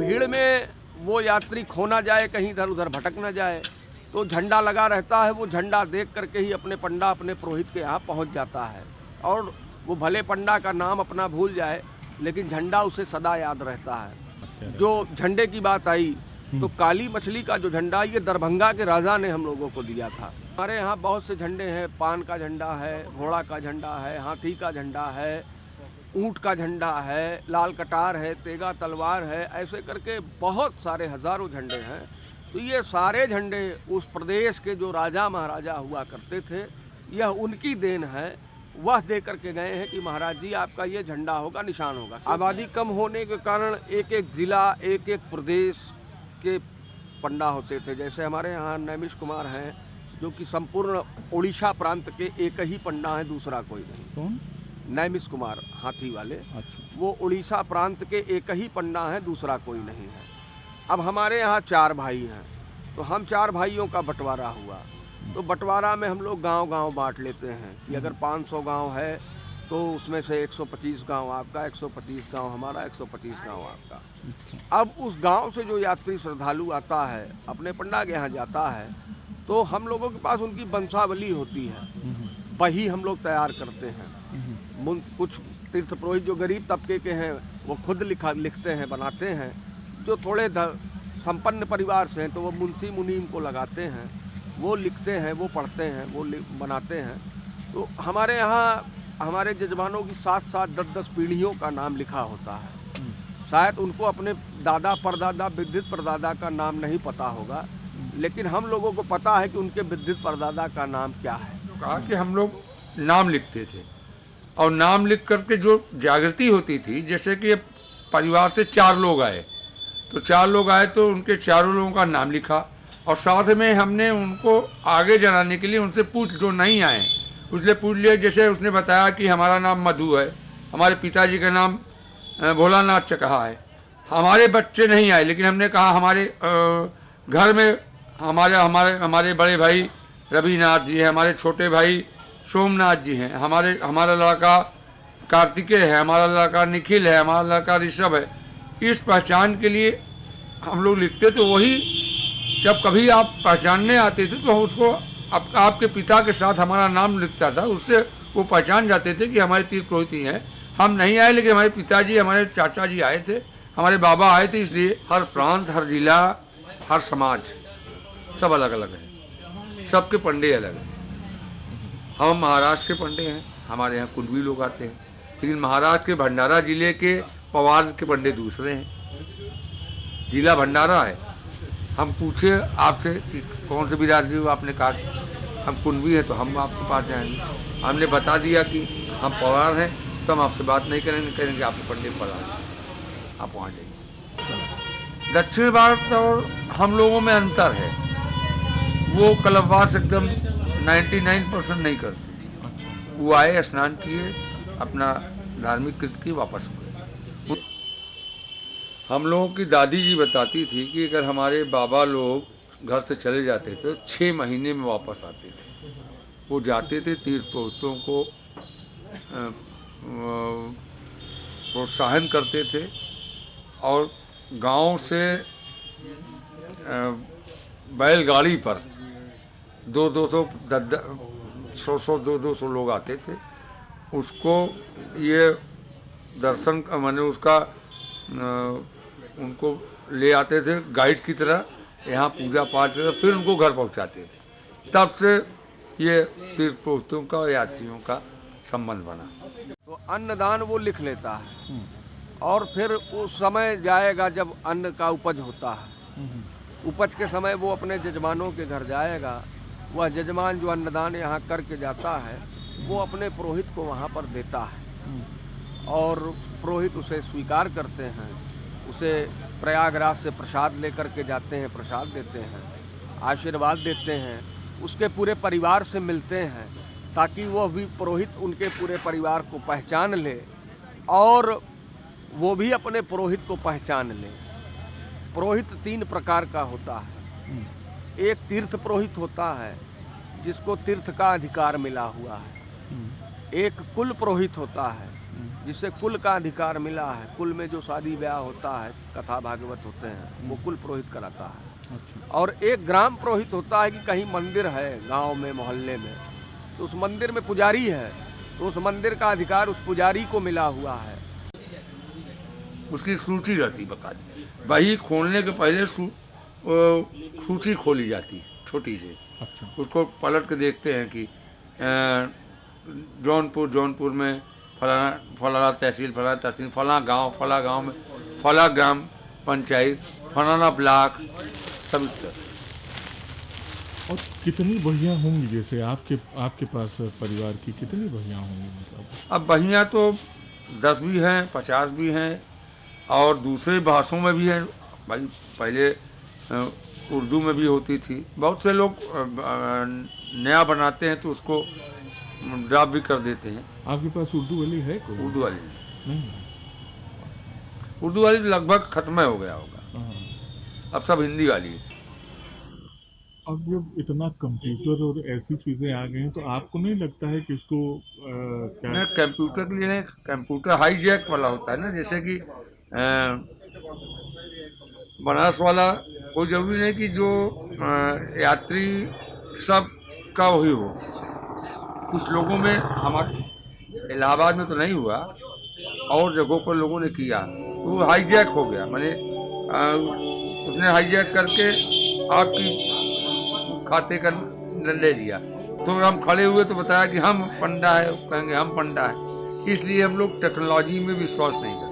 भीड़ में वो यात्री खो ना जाए, कहीं इधर उधर भटक ना जाए, तो झंडा लगा रहता है। वो झंडा देख करके ही अपने पंडा अपने पुरोहित के यहाँ पहुँच जाता है। और वो भले पंडा का नाम अपना भूल जाए, लेकिन झंडा उसे सदा याद रहता है। जो झंडे की बात आई, तो काली मछली का जो झंडा, ये दरभंगा के राजा ने हम लोगों को दिया था। हमारे यहाँ बहुत से झंडे हैं। पान का झंडा है, घोड़ा का झंडा है, हाथी का झंडा है, ऊंट का झंडा है, लाल कटार है, तेगा तलवार है, ऐसे करके बहुत सारे हजारों झंडे हैं। तो ये सारे झंडे उस प्रदेश के जो राजा महाराजा हुआ करते थे, यह उनकी देन है। वह दे करके गए हैं कि महाराज जी आपका ये झंडा होगा, निशान होगा। आबादी कम होने के कारण एक एक ज़िला, एक एक प्रदेश के पंडा होते थे। जैसे हमारे यहाँ नैमिष कुमार हैं, जो कि संपूर्ण उड़ीसा प्रांत के एक ही पंडा हैं, दूसरा कोई नहीं। कौन? नैमिष कुमार, हाथी वाले। अच्छा। वो उड़ीसा प्रांत के एक ही पंडा हैं, दूसरा कोई नहीं है। अब हमारे यहाँ 4 भाई हैं, तो हम 4 भाइयों का बंटवारा हुआ। तो बंटवारा में हम लोग गांव-गांव बांट लेते हैं कि अगर 500 गांव है तो उसमें से 125 गांव आपका, 125 गांव हमारा, 125 गांव आपका। अब उस गांव से जो यात्री श्रद्धालु आता है, अपने पंडा के यहाँ जाता है, तो हम लोगों के पास उनकी वंशावली होती है। वही हम लोग तैयार करते हैं। कुछ तीर्थ पुरोहित जो गरीब तबके के हैं, वो खुद लिखते हैं, बनाते हैं। जो थोड़े संपन्न परिवार से हैं, तो वो मुंशी मुनीम को लगाते हैं, वो लिखते हैं, वो पढ़ते हैं, वो बनाते हैं। तो हमारे यहाँ हमारे जजमानों की 7-7, 10-10 पीढ़ियों का नाम लिखा होता है। शायद उनको अपने दादा परदादा, विद्युत परदादा का नाम नहीं पता होगा, लेकिन हम लोगों को पता है कि उनके विद्युत परदादा का नाम क्या है। कहा कि हम लोग नाम लिखते थे, और नाम लिख करके जो जागृति होती थी, जैसे कि परिवार से 4 लोग आए, तो 4 लोग आए तो उनके चारों लोगों का नाम लिखा, और साथ में हमने उनको आगे जनाने के लिए उनसे जो नहीं आए उसने पूछ लिया। जैसे उसने बताया कि हमारा नाम मधु है, हमारे पिताजी का नाम भोलानाथ चकहा है। हमारे बच्चे नहीं आए, लेकिन हमने कहा हमारे घर में हमारे बड़े भाई रविनाथ जी हैं, हमारे छोटे भाई सोमनाथ जी हैं, हमारा लड़का कार्तिकेय है, हमारा लड़का निखिल है, हमारा लड़का ऋषभ है। इस पहचान के लिए हम लोग लिखते। तो वही जब कभी आप पहचानने आते थे तो उसको आपके पिता के साथ हमारा नाम लिखता था, उससे वो पहचान जाते थे कि हमारे तीर्थ पुरोहित ही हैं। हम नहीं आए, लेकिन हमारे पिताजी, हमारे चाचा जी आए थे, हमारे बाबा आए थे। इसलिए हर प्रांत, हर जिला, हर समाज सब अलग अलग है, सबके पंडे अलग हैं। हम महाराष्ट्र के पंडे हैं, हमारे यहाँ कुंडवी लोग आते हैं, लेकिन महाराष्ट्र के भंडारा जिले के पवार के पंडे दूसरे हैं। जिला भंडारा है। हम पूछे आपसे कि कौन से बिरादरी हो, आपने कहा हम कुंडवी हैं, तो हम आपके पास जाएंगे। हमने बता दिया कि हम पवार हैं, तो हम आपसे बात नहीं करेंगे आपके पंडे पवार, आप वहाँ जाइए। दक्षिण भारत और हम लोगों में अंतर है। वो कल्पवास एकदम 99% नहीं करते। वो आए, स्नान किए, अपना धार्मिक कृत की, वापस हुए। हम लोगों की दादी जी बताती थी कि अगर हमारे बाबा लोग घर से चले जाते थे तो 6 महीने में वापस आते थे। वो जाते थे, तीर्थ पुरोहितों को प्रोत्साहन करते थे, और गांव से बैलगाड़ी पर 200 लोग आते थे। उसको ये दर्शन माने उसका उनको ले आते थे गाइड की तरह, यहाँ पूजा पाठ कर फिर उनको घर पहुँचाते थे। तब से ये तीर्थ पुरोहितों का, यात्रियों का संबंध बना। तो अन्नदान वो लिख लेता है, और फिर उस समय जाएगा जब अन्न का उपज होता है। उपज के समय वो अपने जजमानों के घर जाएगा। वह जजमान जो अन्नदान यहाँ करके जाता है, वो अपने पुरोहित को वहाँ पर देता है, और पुरोहित उसे स्वीकार करते हैं। उसे प्रयागराज से प्रसाद लेकर के जाते हैं, प्रसाद देते हैं, आशीर्वाद देते हैं, उसके पूरे परिवार से मिलते हैं, ताकि वह भी पुरोहित उनके पूरे परिवार को पहचान ले, और वो भी अपने पुरोहित को पहचान ले। पुरोहित 3 प्रकार का होता है। एक तीर्थ पुरोहित होता है, जिसको तीर्थ का अधिकार मिला हुआ है। एक कुल पुरोहित होता है, जिससे कुल का अधिकार मिला है। कुल में जो शादी ब्याह होता है, कथा भागवत होते हैं, वो कुल पुरोहित कराता है। अच्छा। और एक ग्राम पुरोहित होता है कि कहीं मंदिर है गांव में, मोहल्ले में, तो उस मंदिर में पुजारी है, तो उस मंदिर का अधिकार उस पुजारी को मिला हुआ है। उसकी सूची रहती बकायदा, बही खोलने के पहले सूची खोली जाती छोटी सी। अच्छा। उसको पलट के देखते हैं कि जौनपुर में फलाना तहसील, फला गांव में फला ग्राम पंचायत, फलाना ब्लॉक, सब इस तरह। और कितनी बहियाँ होंगी, जैसे आपके पास परिवार की कितनी बहियाँ होंगी मतलब? अब बहियाँ तो 10 भी हैं, 50 भी हैं, और दूसरे भाषाओं में भी हैं। भाई पहले उर्दू में भी होती थी। बहुत से लोग नया बनाते हैं तो उसको ड्रॉप भी कर देते हैं। आपके पास उर्दू वाली है कोई? उर्दू वाली नहीं। उर्दू वाली तो लगभग खत्म हो गया होगा, हाँ। अब सब हिंदी वाली है। अब जब इतना कंप्यूटर और ऐसी चीज़ें आ गई हैं तो आपको नहीं लगता है कि इसको क्या? ना कंप्यूटर के लिए, कंप्यूटर हाईजैक वाला होता है ना, जैसे कि बनारस वाला कोई ज़रूरी नहीं कि जो यात्री सब का वही हो। कुछ लोगों में, हमारे इलाहाबाद में तो नहीं हुआ, और जगहों पर लोगों ने किया तो वो हाईजैक हो गया। मैंने उसने हाईजैक करके आपकी खाते का ले लिया, तो हम खड़े हुए तो बताया कि हम पंडा है, कहेंगे हम पंडा है। इसलिए हम लोग टेक्नोलॉजी में विश्वास नहीं करते।